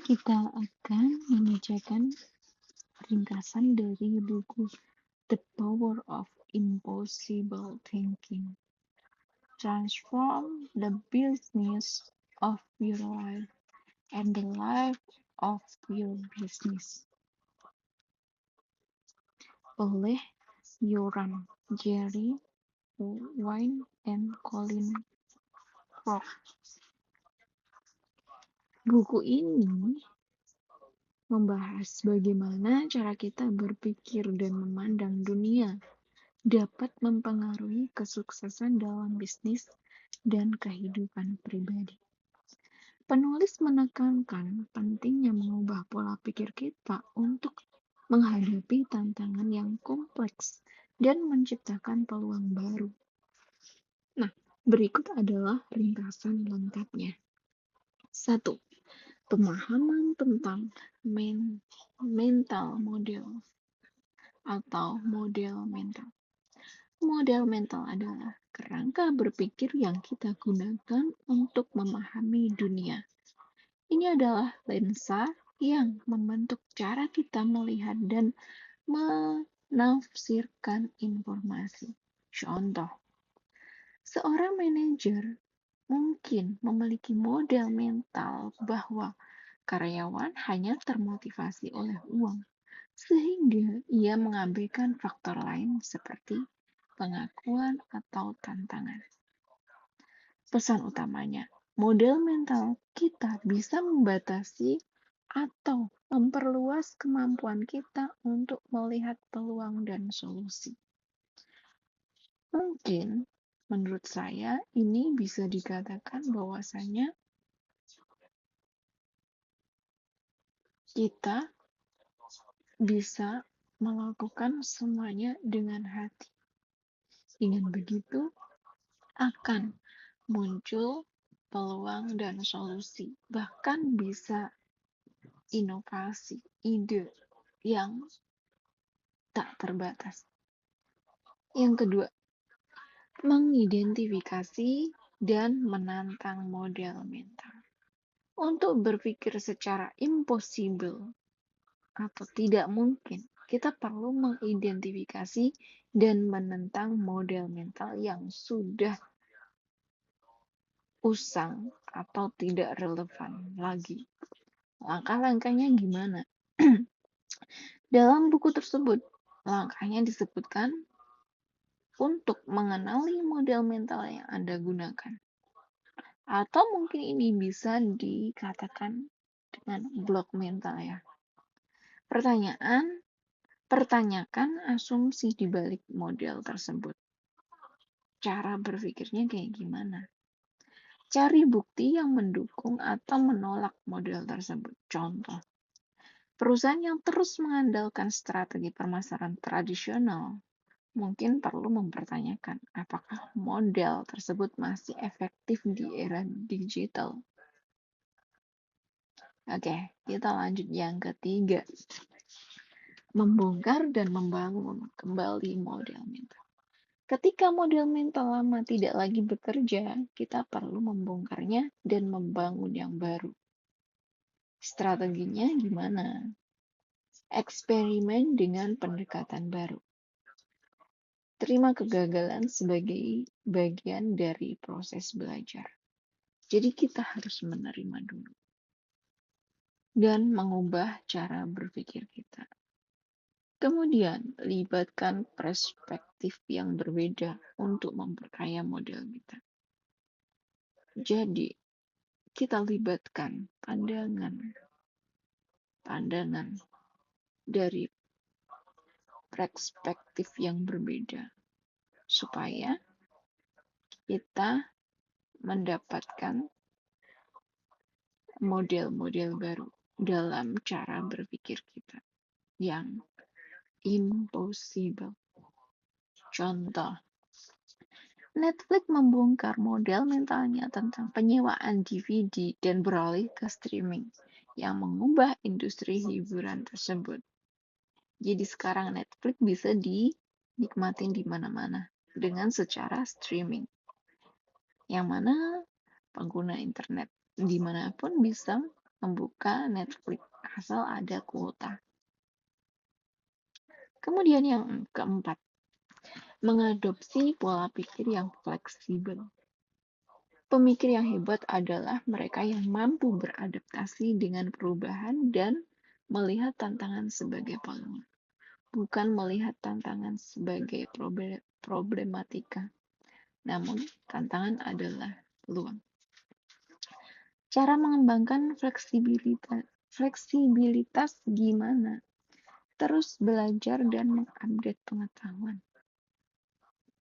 Kita akan membacakan ringkasan dari buku The Power of Impossible Thinking. Transform the business of your life and the life of your business. Oleh Yoram Jerry Wine and Colin Rock. Buku ini membahas bagaimana cara kita berpikir dan memandang dunia dapat mempengaruhi kesuksesan dalam bisnis dan kehidupan pribadi. Penulis menekankan pentingnya mengubah pola pikir kita untuk menghadapi tantangan yang kompleks dan menciptakan peluang baru. Nah, berikut adalah ringkasan lengkapnya. 1. Pemahaman tentang mental model atau model mental. Model mental adalah kerangka berpikir yang kita gunakan untuk memahami dunia. Ini adalah lensa yang membentuk cara kita melihat dan menafsirkan informasi. Contoh, seorang manajer mungkin memiliki model mental bahwa karyawan hanya termotivasi oleh uang, sehingga ia mengabaikan faktor lain seperti pengakuan atau tantangan. Pesan utamanya, model mental kita bisa membatasi atau memperluas kemampuan kita untuk melihat peluang dan solusi. Mungkin menurut saya ini bisa dikatakan bahwasanya kita bisa melakukan semuanya dengan hati. Dengan begitu akan muncul peluang dan solusi, bahkan bisa inovasi, ide yang tak terbatas. Yang kedua, mengidentifikasi dan menantang model mental. Untuk berpikir secara impossible atau tidak mungkin, kita perlu mengidentifikasi dan menentang model mental yang sudah usang atau tidak relevan lagi. Langkah-langkahnya gimana? Dalam buku tersebut, langkahnya disebutkan untuk mengenali model mental yang Anda gunakan. Atau mungkin ini bisa dikatakan dengan blok mental ya. Pertanyakan asumsi di balik model tersebut. Cara berpikirnya kayak gimana? Cari bukti yang mendukung atau menolak model tersebut. Contoh, perusahaan yang terus mengandalkan strategi pemasaran tradisional mungkin perlu mempertanyakan apakah model tersebut masih efektif di era digital. Oke, kita lanjut yang ketiga. Membongkar dan membangun kembali model mental. Ketika model mental lama tidak lagi bekerja, kita perlu membongkarnya dan membangun yang baru. Strateginya gimana? Eksperimen dengan pendekatan baru. Terima kegagalan sebagai bagian dari proses belajar. Jadi kita harus menerima dulu dan mengubah cara berpikir kita. Kemudian, libatkan perspektif yang berbeda untuk memperkaya model kita. Jadi, kita libatkan pandangan dari perspektif yang berbeda supaya kita mendapatkan model-model baru dalam cara berpikir kita yang impossible. Contoh, Netflix membongkar model mentalnya tentang penyewaan DVD dan beralih ke streaming yang mengubah industri hiburan tersebut. Jadi sekarang Netflix bisa dinikmatin di mana-mana dengan secara streaming. Yang mana pengguna internet dimanapun bisa membuka Netflix asal ada kuota. Kemudian yang keempat, mengadopsi pola pikir yang fleksibel. Pemikir yang hebat adalah mereka yang mampu beradaptasi dengan perubahan dan melihat tantangan sebagai peluang, bukan melihat tantangan sebagai problematika. Namun, tantangan adalah peluang. Cara mengembangkan fleksibilitas gimana? Terus belajar dan mengupdate pengetahuan.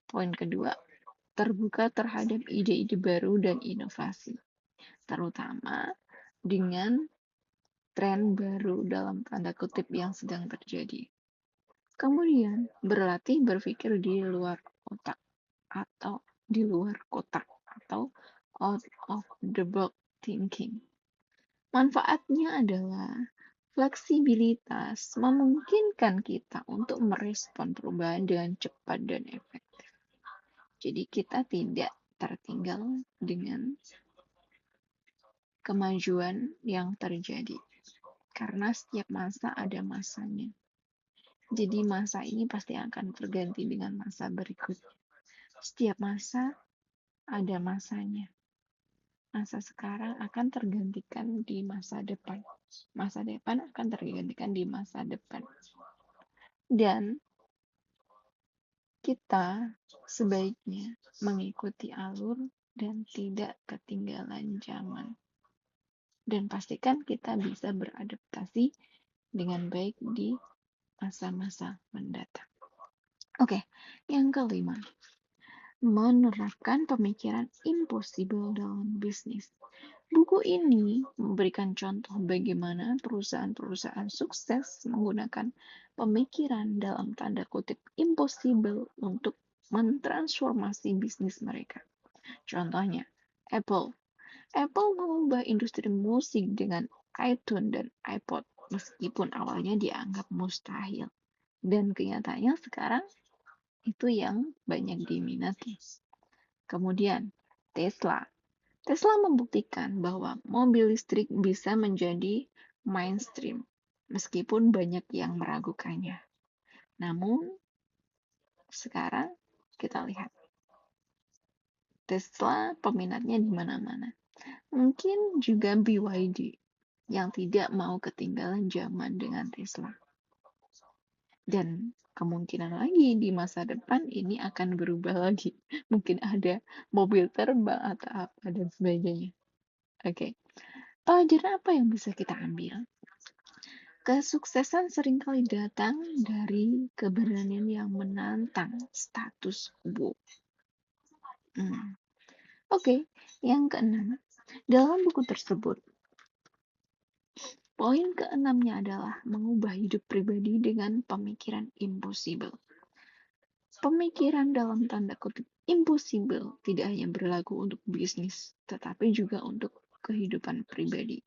Poin kedua, terbuka terhadap ide-ide baru dan inovasi, terutama dengan tren baru dalam tanda kutip yang sedang terjadi. Kemudian, berlatih berpikir di luar otak atau di luar kotak atau out of the box thinking. Manfaatnya adalah fleksibilitas memungkinkan kita untuk merespon perubahan dengan cepat dan efektif. Jadi kita tidak tertinggal dengan kemajuan yang terjadi. Karena setiap masa ada masanya. Jadi masa ini pasti akan terganti dengan masa berikutnya. Setiap masa ada masanya. Masa sekarang akan tergantikan di masa depan. Masa depan akan tergantikan di masa depan. Dan kita sebaiknya mengikuti alur dan tidak ketinggalan zaman. Dan pastikan kita bisa beradaptasi dengan baik di masa-masa mendatang. Oke, yang kelima, menerapkan pemikiran impossible dalam bisnis. Buku ini memberikan contoh bagaimana perusahaan-perusahaan sukses menggunakan pemikiran dalam tanda kutip impossible untuk mentransformasi bisnis mereka. Contohnya, Apple. Apple mengubah industri musik dengan iTunes dan iPod, meskipun awalnya dianggap mustahil. Dan kenyataannya sekarang itu yang banyak diminati. Kemudian, Tesla. Tesla membuktikan bahwa mobil listrik bisa menjadi mainstream, meskipun banyak yang meragukannya. Namun, sekarang kita lihat, Tesla peminatnya di mana-mana. Mungkin juga BYD yang tidak mau ketinggalan zaman dengan Tesla. Dan kemungkinan lagi di masa depan ini akan berubah lagi. Mungkin ada mobil terbang atau apa dan sebagainya. Oke. Pelajaran apa yang bisa kita ambil? Kesuksesan seringkali datang dari keberanian yang menantang status quo. Oke, yang keenam. Dalam buku tersebut, poin keenamnya adalah mengubah hidup pribadi dengan pemikiran impossible. Pemikiran dalam tanda kutip impossible tidak hanya berlaku untuk bisnis, tetapi juga untuk kehidupan pribadi.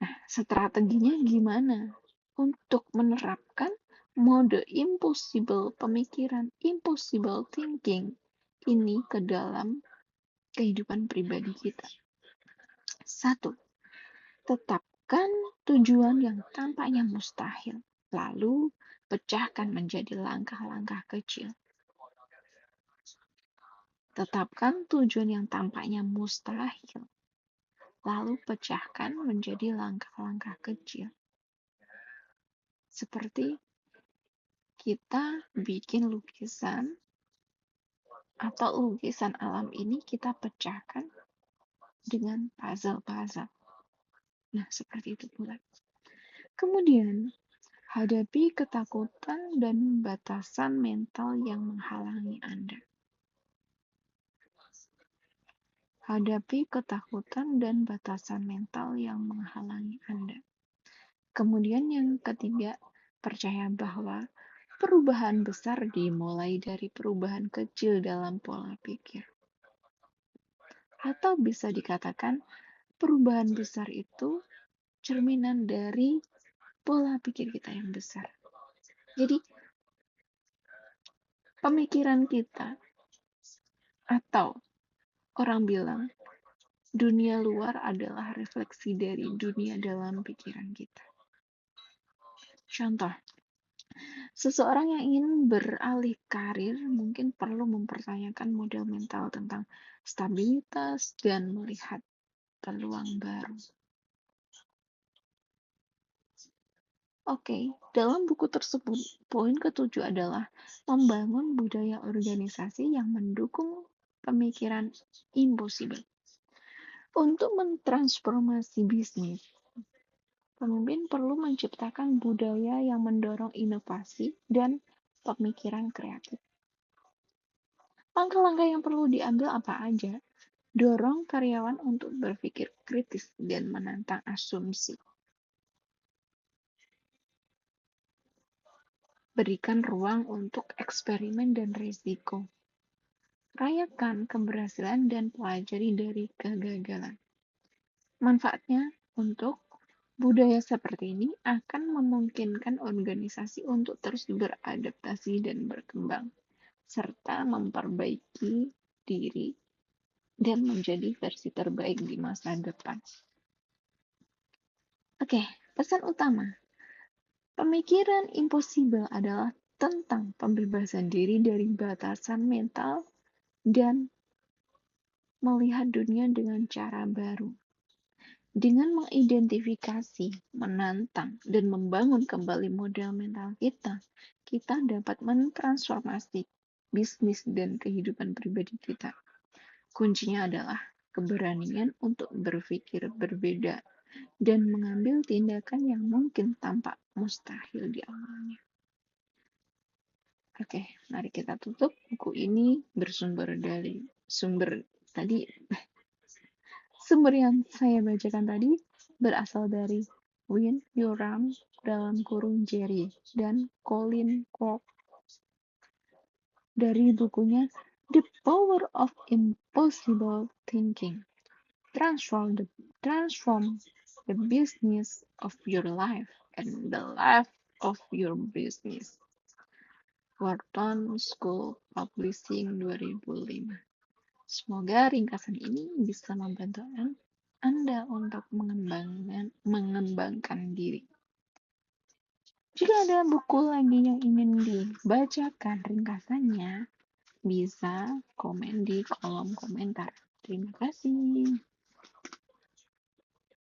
Nah, strateginya gimana untuk menerapkan mode impossible, pemikiran impossible thinking ini ke dalam kehidupan pribadi kita? 1. Tetapkan tujuan yang tampaknya mustahil, lalu pecahkan menjadi langkah-langkah kecil. Tetapkan tujuan yang tampaknya mustahil, lalu pecahkan menjadi langkah-langkah kecil. Seperti kita bikin lukisan atau lukisan alam ini kita pecahkan dengan puzzle-puzzle. Nah, seperti itu pula. Kemudian, hadapi ketakutan dan batasan mental yang menghalangi Anda. Hadapi ketakutan dan batasan mental yang menghalangi Anda. Kemudian yang ketiga, percaya bahwa perubahan besar dimulai dari perubahan kecil dalam pola pikir. Atau bisa dikatakan, perubahan besar itu cerminan dari pola pikir kita yang besar. Jadi, pemikiran kita, atau orang bilang, Dunia luar adalah refleksi dari dunia dalam pikiran kita. Contoh, seseorang yang ingin beralih karir mungkin perlu mempertanyakan model mental tentang stabilitas dan melihat peluang baru. Oke, dalam buku tersebut, poin ketujuh adalah membangun budaya organisasi yang mendukung pemikiran impossible. Untuk mentransformasi bisnis, pemimpin perlu menciptakan budaya yang mendorong inovasi dan pemikiran kreatif. Langkah-langkah yang perlu diambil apa aja? Dorong karyawan untuk berpikir kritis dan menantang asumsi. Berikan ruang untuk eksperimen dan risiko. Rayakan keberhasilan dan pelajari dari kegagalan. Manfaatnya untuk budaya seperti ini akan memungkinkan organisasi untuk terus beradaptasi dan berkembang, serta memperbaiki diri dan menjadi versi terbaik di masa depan. Oke, pesan utama. Pemikiran impossible adalah tentang pembebasan diri dari batasan mental dan melihat dunia dengan cara baru. Dengan mengidentifikasi, menantang, dan membangun kembali model mental kita, kita dapat mentransformasi bisnis dan kehidupan pribadi kita. Kuncinya adalah keberanian untuk berpikir berbeda dan mengambil tindakan yang mungkin tampak mustahil di awalnya. Oke, mari kita tutup. Buku ini bersumber dari sumber yang saya bacakan tadi berasal dari Win Yoram (Jerry) dan Colin Kwok dari bukunya The Power of Impossible Thinking. Transform the business of your life and the life of your business. Wharton School Publishing 2005. Semoga ringkasan ini bisa membantu Anda untuk mengembangkan diri. Jika ada buku lagi yang ingin dibacakan ringkasannya, bisa komen di kolom komentar. Terima kasih.